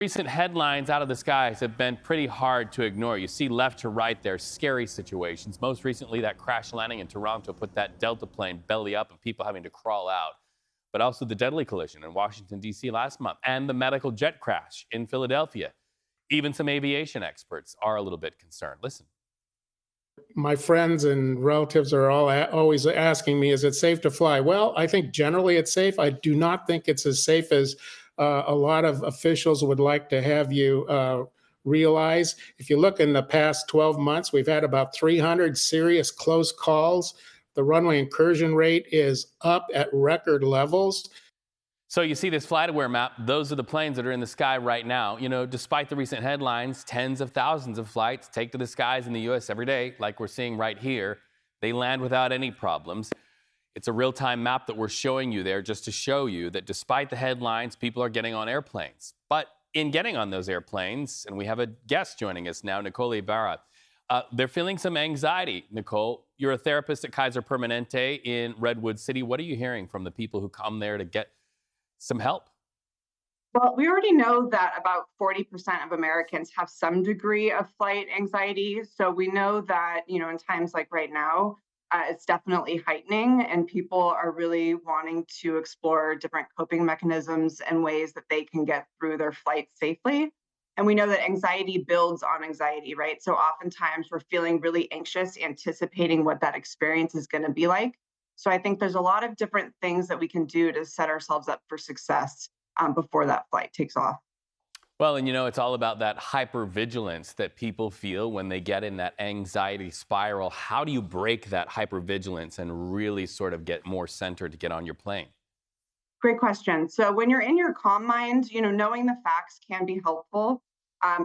Recent headlines out of the skies have been pretty hard to ignore. You see left to right there, scary situations. Most recently, that crash landing in Toronto put that Delta plane belly up and people having to crawl out. But also the deadly collision in Washington, D.C. last month and the medical jet crash in Philadelphia. Even some aviation experts are a little bit concerned. Listen. My friends and relatives are always asking me, is it safe to fly? Well, I think generally it's safe. I do not think it's as safe as a lot of officials would like to have you realize. If you look in the past 12 months, we've had about 300 serious close calls. The runway incursion rate is up at record levels. So you see this FlightAware map, those are the planes that are in the sky right now. You know, despite the recent headlines, tens of thousands of flights take to the skies in the U.S. every day, like we're seeing right here. They land without any problems. It's a real-time map that we're showing you there just to show you that despite the headlines, people are getting on airplanes. But in getting on those airplanes, and we have a guest joining us now, Nicole Ibarra, they're feeling some anxiety. Nicole, you're a therapist at Kaiser Permanente in Redwood City. What are you hearing from the people who come there to get some help? Well, we already know that about 40% of Americans have some degree of flight anxiety. So we know that, in times like right now, it's definitely heightening, and people are really wanting to explore different coping mechanisms and ways that they can get through their flight safely. And we know that anxiety builds on anxiety, right? So oftentimes we're feeling really anxious, anticipating what that experience is going to be like. So I think there's a lot of different things that we can do to set ourselves up for success before that flight takes off. Well, and it's all about that hypervigilance that people feel when they get in that anxiety spiral. How do you break that hypervigilance and really sort of get more centered to get on your plane? Great question. So when you're in your calm mind, knowing the facts can be helpful.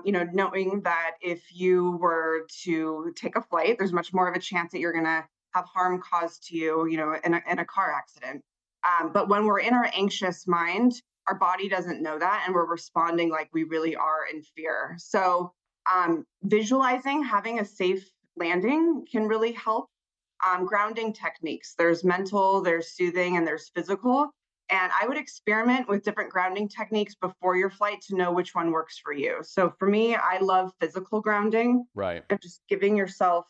Knowing that if you were to take a flight, there's much more of a chance that you're going to have harm caused to you, in a car accident. But when we're in our anxious mind, our body doesn't know that, and we're responding like we really are in fear. So visualizing having a safe landing can really help. Grounding techniques, there's mental, there's soothing, and there's physical. And I would experiment with different grounding techniques before your flight to know which one works for you. So for me, I love physical grounding. Right. And just giving yourself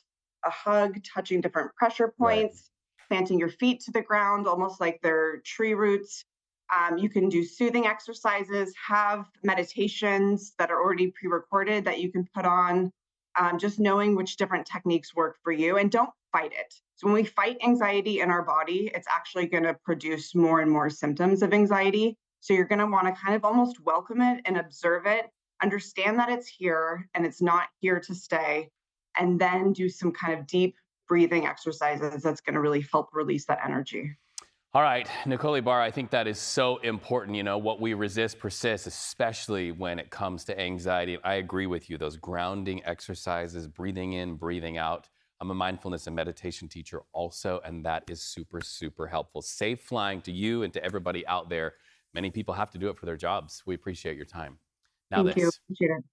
a hug, touching different pressure points, planting your feet to the ground, almost like they're tree roots. You can do soothing exercises, have meditations that are already pre-recorded that you can put on, just knowing which different techniques work for you, and don't fight it. So when we fight anxiety in our body, it's actually going to produce more and more symptoms of anxiety. So you're going to want to kind of almost welcome it and observe it, understand that it's here and it's not here to stay, and then do some kind of deep breathing exercises that's going to really help release that energy. All right, Nicole Ibarra, I think that is so important. What we resist persists, especially when it comes to anxiety. I agree with you. Those grounding exercises, breathing in, breathing out. I'm a mindfulness and meditation teacher also, and that is super, super helpful. Safe flying to you and to everybody out there. Many people have to do it for their jobs. We appreciate your time. Now Thank you. Appreciate it.